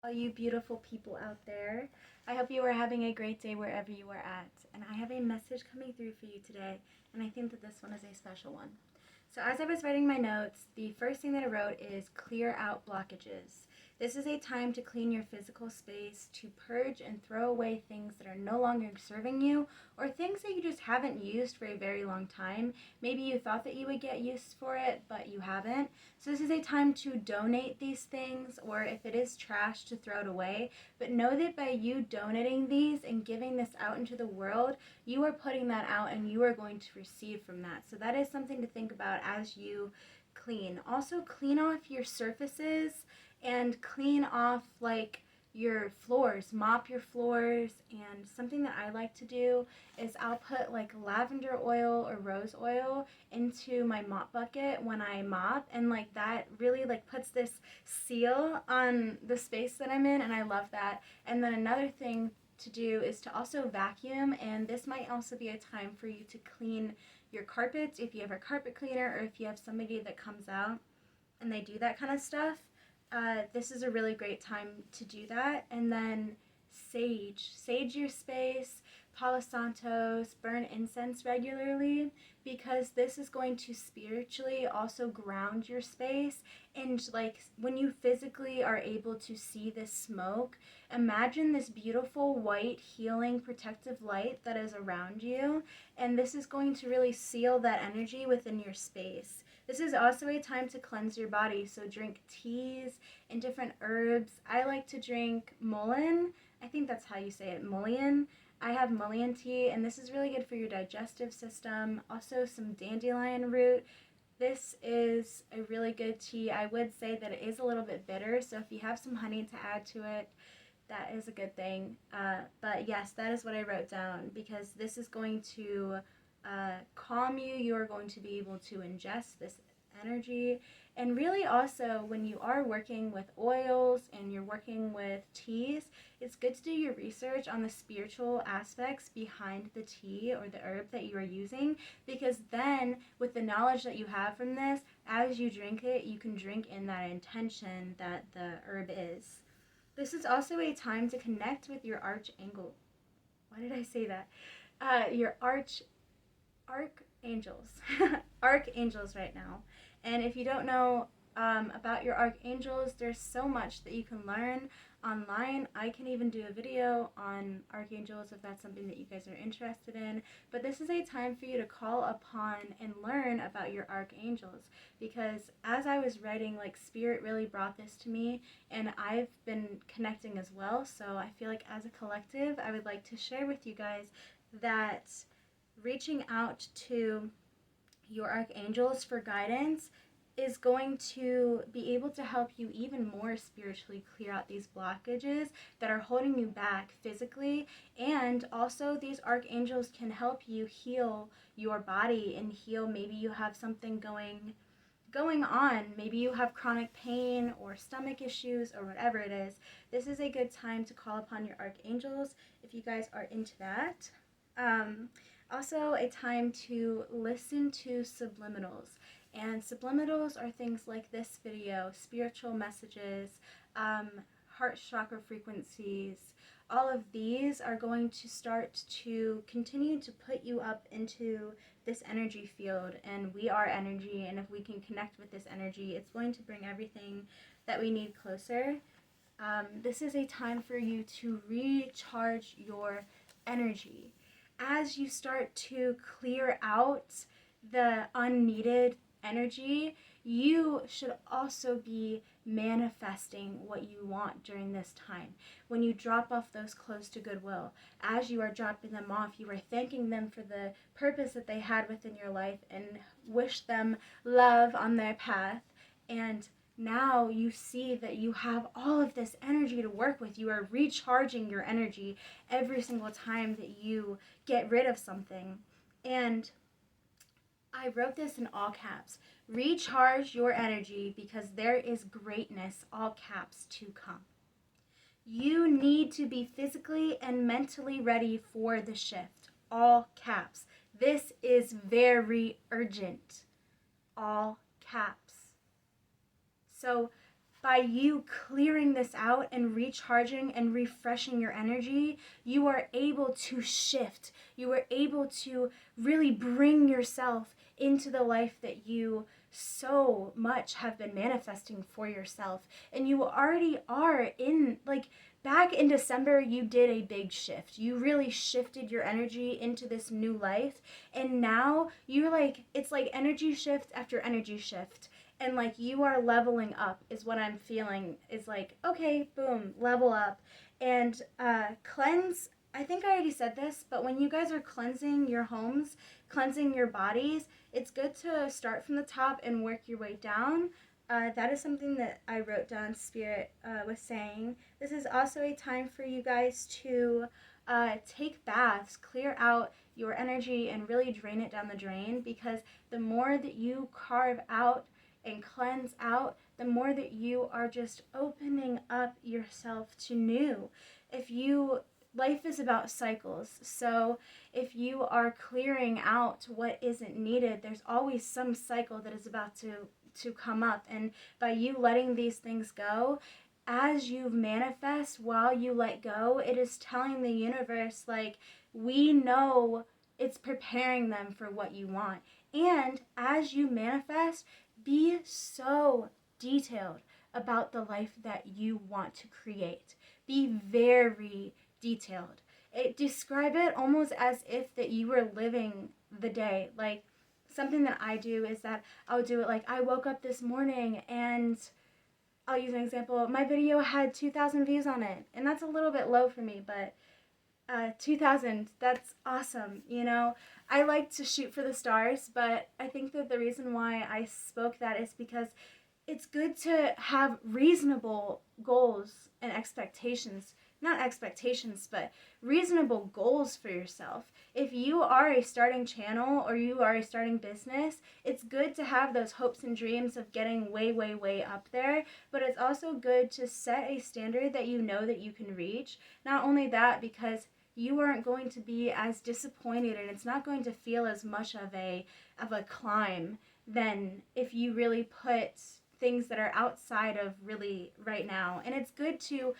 All you beautiful people out there. I hope you are having a great day wherever you are at. And I have a message coming through for you today, and I think that this one is a special one. So, as I was writing my notes, the first thing that I wrote is clear out blockages. This is a time to clean your physical space, to purge and throw away things that are no longer serving you, or things that you just haven't used for a very long time. Maybe you thought that you would get use for it, but you haven't. So this is a time to donate these things, or if it is trash, to throw it away. But know that by you donating these and giving this out into the world, you are putting that out and you are going to receive from that. So that is something to think about as you clean. Also, clean off your surfaces and clean off like your floors, mop your floors. And something that I like to do is I'll put like lavender oil or rose oil into my mop bucket when I mop, and like that really like puts this seal on the space that I'm in, and I love that. And then another thing to do is to also vacuum, and this might also be a time for you to clean your carpets if you have a carpet cleaner, or if you have somebody that comes out and they do that kind of stuff. This is a really great time to do that. And then sage your space, Palo Santos, burn incense regularly, because this is going to spiritually also ground your space. And like when you physically are able to see this smoke, imagine this beautiful white healing protective light that is around you, and this is going to really seal that energy within your space. This is also a time to cleanse your body, so drink teas and different herbs. I like to drink mullein. I think that's how you say it, mullein. I have mullein tea, and this is really good for your digestive system. Also, some dandelion root. This is a really good tea. I would say that it is a little bit bitter, so if you have some honey to add to it, that is a good thing. But yes, that is what I wrote down, because this is going to calm you. You are going to be able to ingest this energy. And really, also, when you are working with oils and you're working with teas, it's good to do your research on the spiritual aspects behind the tea or the herb that you are using, because then, with the knowledge that you have from this, as you drink it, you can drink in that intention that the herb is. This is also a time to connect with your archangel. Why did I say that? Your archangels, archangels right now. And if you don't know about your archangels, there's so much that you can learn online. I can even do a video on archangels if that's something that you guys are interested in. But this is a time for you to call upon and learn about your archangels, because as I was writing, like, spirit really brought this to me, and I've been connecting as well. So I feel like as a collective, I would like to share with you guys that reaching out to your archangels for guidance is going to be able to help you even more spiritually clear out these blockages that are holding you back physically. And also, these archangels can help you heal your body and heal. Maybe you have something going on. Maybe you have chronic pain or stomach issues or whatever it is. This is a good time to call upon your archangels if you guys are into that. Also, a time to listen to subliminals. And subliminals are things like this video, spiritual messages, heart chakra frequencies. All of these are going to start to continue to put you up into this energy field. And we are energy, and if we can connect with this energy, it's going to bring everything that we need closer. This is a time for you to recharge your energy. As you start to clear out the unneeded energy, you should also be manifesting what you want during this time. When you drop off those clothes to Goodwill, as you are dropping them off, you are thanking them for the purpose that they had within your life and wish them love on their path. And now you see that you have all of this energy to work with. You are recharging your energy every single time that you get rid of something. And I wrote this in all caps. Recharge your energy, because there is greatness, all caps, to come. You need to be physically and mentally ready for the shift, all caps. This is very urgent, all caps. So by you clearing this out and recharging and refreshing your energy, you are able to shift. You are able to really bring yourself into the life that you so much have been manifesting for yourself. And you already are in, like, back in December, you did a big shift. You really shifted your energy into this new life. And now you're like, it's like energy shift after energy shift. And like you are leveling up is what I'm feeling. Is like, okay, boom, level up. And cleanse, I think I already said this, but when you guys are cleansing your homes, cleansing your bodies, it's good to start from the top and work your way down. That is something that I wrote down, Spirit was saying. This is also a time for you guys to take baths, clear out your energy, and really drain it down the drain, because the more that you carve out and cleanse out, the more that you are just opening up yourself to new. Life is about cycles, so if you are clearing out what isn't needed, there's always some cycle that is about to come up. And by you letting these things go, as you manifest, while you let go, it is telling the universe, like, we know it's preparing them for what you want. And as you manifest, be so detailed about the life that you want to create. Be very detailed. Describe it almost as if that you were living the day. Like, something that I do is that I'll do it like, I woke up this morning and I'll use an example. My video had 2,000 views on it, and that's a little bit low for me, but 2,000, that's awesome, you know? I like to shoot for the stars, but I think that the reason why I spoke that is because it's good to have reasonable goals and expectations. Not expectations, but reasonable goals for yourself. If you are a starting channel or you are a starting business, it's good to have those hopes and dreams of getting way, way, way up there, but it's also good to set a standard that you know that you can reach. Not only that, because you aren't going to be as disappointed, and it's not going to feel as much of a climb than if you really put things that are outside of really right now. And it's good to,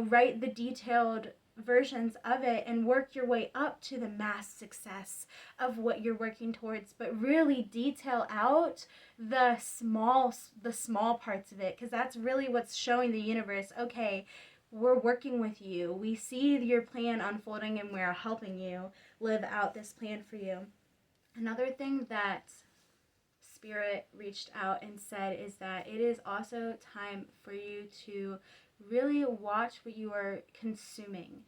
write the detailed versions of it and work your way up to the mass success of what you're working towards, but really detail out the small parts of it, because that's really what's showing the universe, okay, we're working with you. We see your plan unfolding and we're helping you live out this plan for you. Another thing that Spirit reached out and said is that it is also time for you to really watch what you are consuming.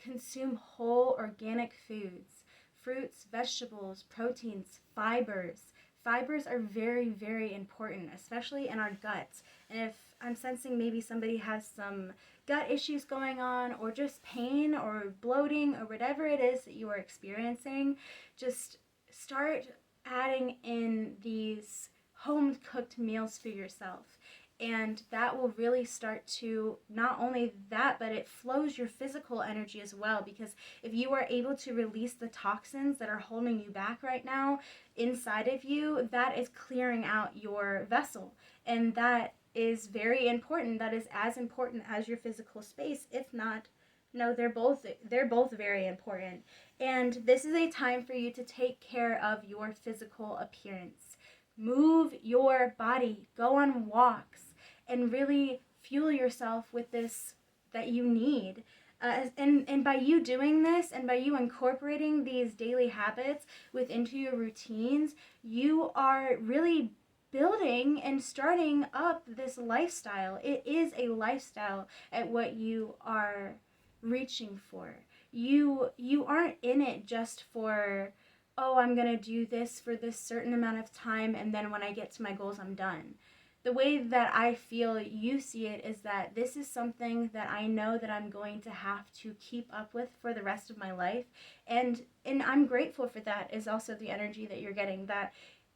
Consume whole organic foods, fruits, vegetables, proteins, fibers. Fibers are very, very important, especially in our guts. And if I'm sensing maybe somebody has some gut issues going on, or just pain or bloating or whatever it is that you are experiencing, just start adding in these home-cooked meals for yourself. And that will really start to, not only that, but it flows your physical energy as well. Because if you are able to release the toxins that are holding you back right now inside of you, that is clearing out your vessel. And that is very important. That is as important as your physical space, if not, no, they're both very important. And this is a time for you to take care of your physical appearance. Move your body, go on walks, and really fuel yourself with this that you need. And by you doing this, and by you incorporating these daily habits into your routines, you are really building and starting up this lifestyle. It is a lifestyle at what you are reaching for. You aren't in it just for, oh, I'm going to do this for this certain amount of time, and then when I get to my goals, I'm done. The way that I feel you see it is that this is something that I know that I'm going to have to keep up with for the rest of my life. And I'm grateful for that, is also the energy that you're getting, that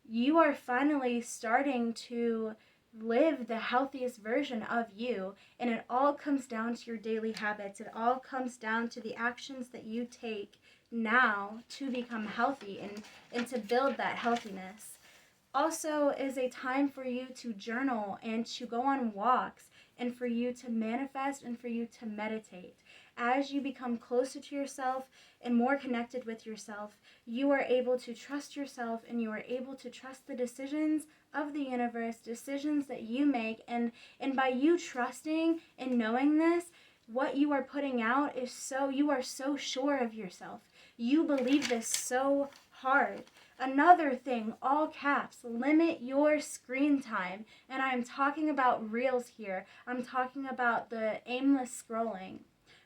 you are finally starting to live the healthiest version of you. And it all comes down to your daily habits. It all comes down to the actions that you take now to become healthy and to build that healthiness. also is a time for you to journal and to go on walks and for you to manifest and for you to meditate. As you become closer to yourself and more connected with yourself, you are able to trust yourself and you are able to trust the decisions of the universe, decisions that you make. And by you trusting and knowing this, what you are putting out is you are so sure of yourself. You believe this so hard. Another thing, all caps, limit your screen time. And I'm talking about reels here. I'm talking about the aimless scrolling.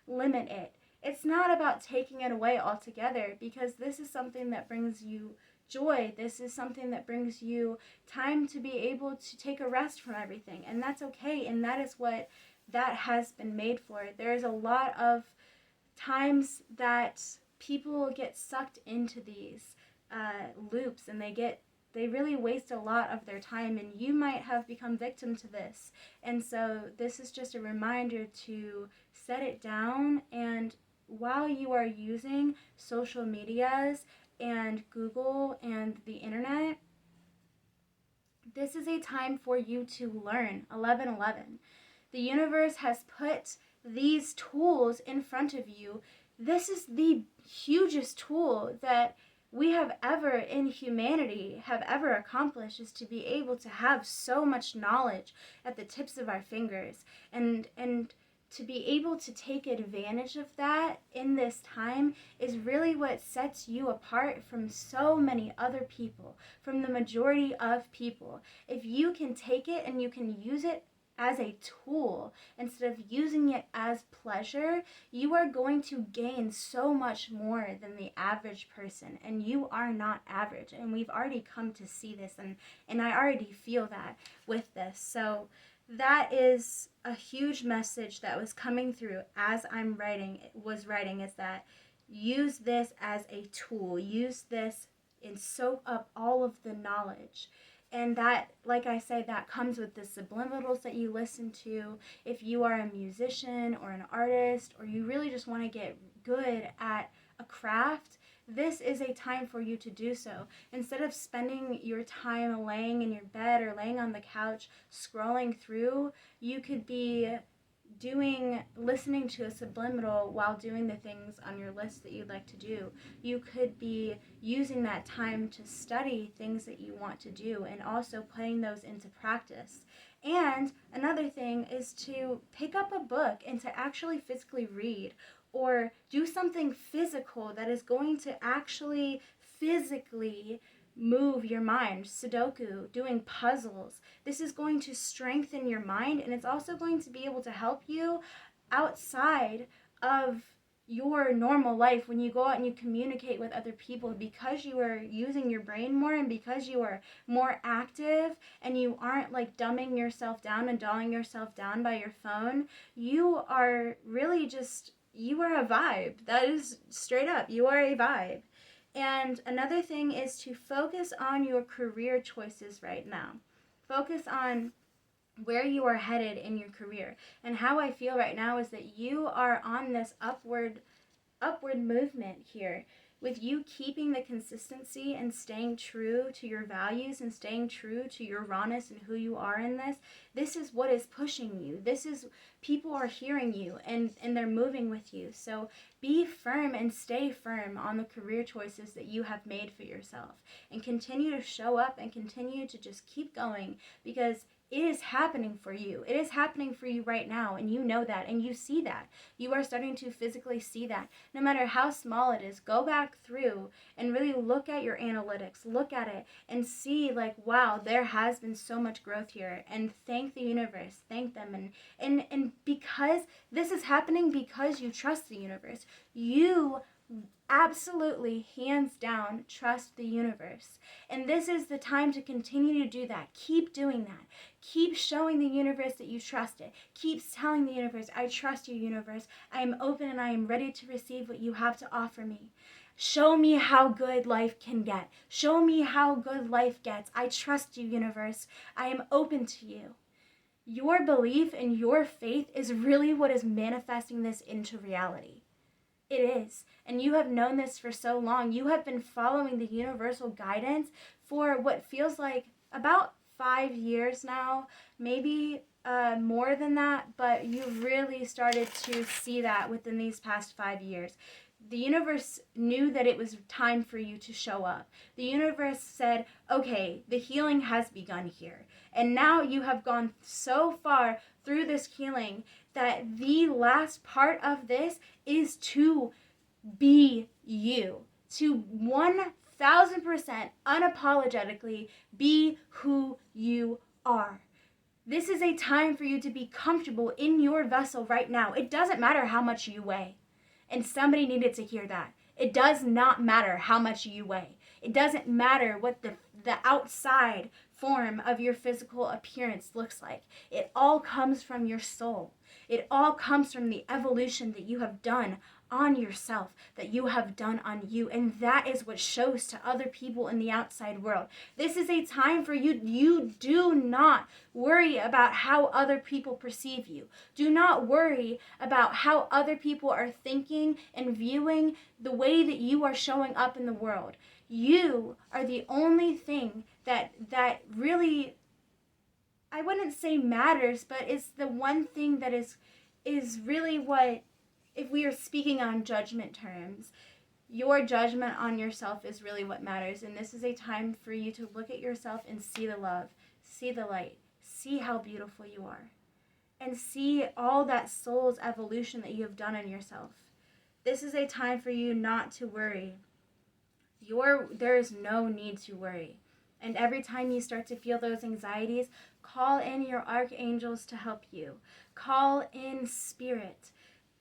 Limit it. It's not about taking it away altogether, because this is something that brings you joy. This is something that brings you time to be able to take a rest from everything. And that's okay. And that is what that has been made for. There's a lot of times that people get sucked into these loops, and they really waste a lot of their time, and you might have become victim to this. And so this is just a reminder to set it down. And while you are using social medias and Google and the internet, this is a time for you to learn. 11:11. The universe has put these tools in front of you. This is the hugest tool that we have ever in humanity have ever accomplished, is to be able to have so much knowledge at the tips of our fingers, and to be able to take advantage of that in this time is really what sets you apart from so many other people, from the majority of people. If you can take it and you can use it as a tool instead of using it as pleasure, you are going to gain so much more than the average person. And you are not average. And we've already come to see this, and I already feel that with this. So that is a huge message that was coming through as was writing, is that use this as a tool. Use this and soak up all of the knowledge. And that, like I say, that comes with the subliminals that you listen to. If you are a musician or an artist, or you really just want to get good at a craft, this is a time for you to do so. Instead of spending your time laying in your bed or laying on the couch scrolling through, you could be listening to a subliminal while doing the things on your list that you'd like to do. You could be using that time to study things that you want to do, and also putting those into practice. And another thing is to pick up a book and to actually physically read, or do something physical that is going to actually physically move your mind. Sudoku, doing puzzles. This is going to strengthen your mind, and it's also going to be able to help you outside of your normal life when you go out and you communicate with other people, because you are using your brain more, and because you are more active and you aren't like dumbing yourself down and dulling yourself down by your phone. You are really you are a vibe. That is straight up. You are a vibe. And another thing is to focus on your career choices right now. Focus on where you are headed in your career. And how I feel right now is that you are on this upward movement here, with you keeping the consistency and staying true to your values and staying true to your rawness and who you are in this. This is what is pushing you. People are hearing you, and they're moving with you. So be firm and stay firm on the career choices that you have made for yourself, and continue to show up and continue to just keep going, because it is happening for you. It is happening for you right now, and you know that, and you see that. You are starting to physically see that. No matter how small it is, go back through and really look at your analytics. Look at it and see, like, wow, there has been so much growth here, and thank the universe. Thank them. And because this is happening because you trust the universe. You absolutely, hands down, trust the universe. And this is the time to continue to do that. Keep doing that. Keep showing the universe that you trust it. Keep telling the universe, I trust you, universe. I am open and I am ready to receive what you have to offer me. Show me how good life can get. Show me how good life gets. I trust you, universe. I am open to you. Your belief and your faith is really what is manifesting this into reality. It is. And you have known this for so long. You have been following the universal guidance for what feels like about 5 years now, maybe more than that, but you really started to see that within these past 5 years. The universe knew that it was time for you to show up. The universe said, okay, the healing has begun here. And now you have gone so far through this healing that the last part of this is to be you. To 1000% unapologetically be who you are. This is a time for you to be comfortable in your vessel right now. It doesn't matter how much you weigh. And somebody needed to hear that. It does not matter how much you weigh. It doesn't matter what the outside form of your physical appearance looks like. It all comes from your soul. It all comes from the evolution that you have done on yourself, that you have done on you. And that is what shows to other people in the outside world. This is a time for you. You do not worry about how other people perceive you. Do not worry about how other people are thinking and viewing the way that you are showing up in the world. You are the only thing that really, I wouldn't say matters, but it's the one thing that is really what, if we are speaking on judgment terms, your judgment on yourself is really what matters. And this is a time for you to look at yourself and see the love, see the light, see how beautiful you are, and see all that soul's evolution that you have done in yourself. This is a time for you not to worry. There is no need to worry. And every time you start to feel those anxieties, call in your archangels to help you. Call in spirit.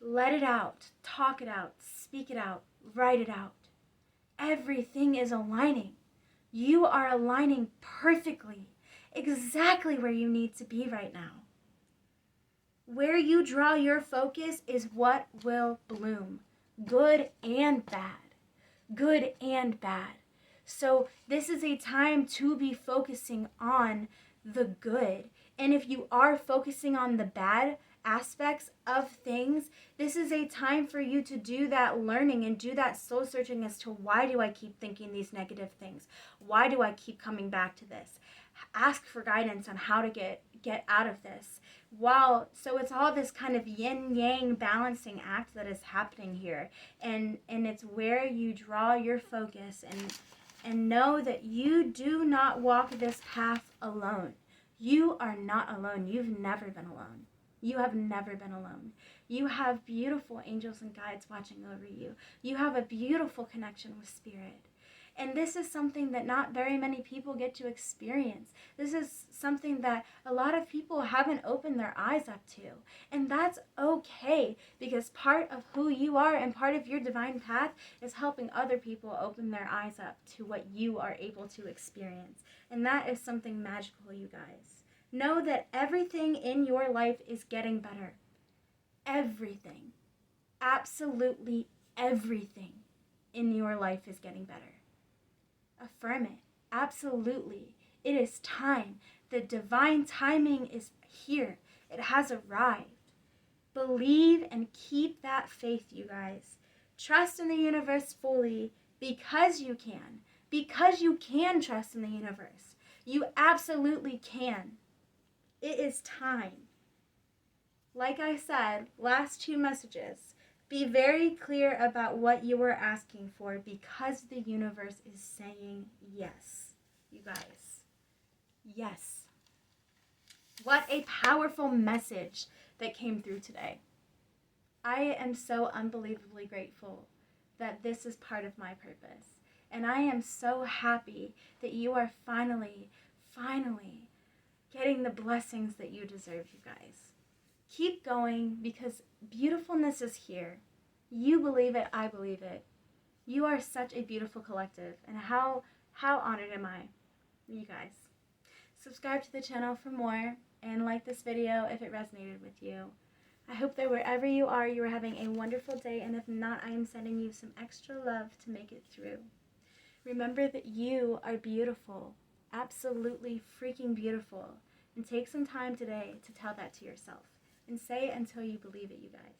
Let it out. Talk it out. Speak it out. Write it out. Everything is aligning. You are aligning perfectly, exactly where you need to be right now. Where you draw your focus is what will bloom, good and bad. Good and bad. So this is a time to be focusing on the good. And if you are focusing on the bad aspects of things, this is a time for you to do that learning and do that soul searching as to, why do I keep thinking these negative things? Why do I keep coming back to this? Ask for guidance on how to get out of this. So it's all this kind of yin-yang balancing act that is happening here. And it's where you draw your focus and know that you do not walk this path alone. You are not alone. You've never been alone. You have never been alone. You have beautiful angels and guides watching over you. You have a beautiful connection with spirit. And this is something that not very many people get to experience. This is something that a lot of people haven't opened their eyes up to. And that's okay, because part of who you are and part of your divine path is helping other people open their eyes up to what you are able to experience. And that is something magical, you guys. Know that everything in your life is getting better. Everything. Absolutely everything in your life is getting better. Affirm it. Absolutely. It is time. The divine timing is here. It has arrived. Believe and keep that faith, you guys. Trust in the universe fully, because you can. Because you can trust in the universe. You absolutely can. It is time. Like I said, last 2 messages. Be very clear about what you are asking for, because the universe is saying yes, you guys. Yes. What a powerful message that came through today. I am so unbelievably grateful that this is part of my purpose. And I am so happy that you are finally getting the blessings that you deserve, you guys. Keep going, because beautifulness is here. You believe it, I believe it. You are such a beautiful collective, and how honored am I, you guys. Subscribe to the channel for more, and like this video if it resonated with you. I hope that wherever you are having a wonderful day, and if not, I am sending you some extra love to make it through. Remember that you are beautiful, absolutely freaking beautiful, and take some time today to tell that to yourself. And say it until you believe it, you guys.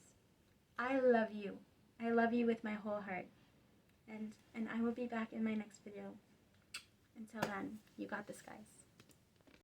I love you. I love you with my whole heart. And I will be back in my next video. Until then, you got this, guys.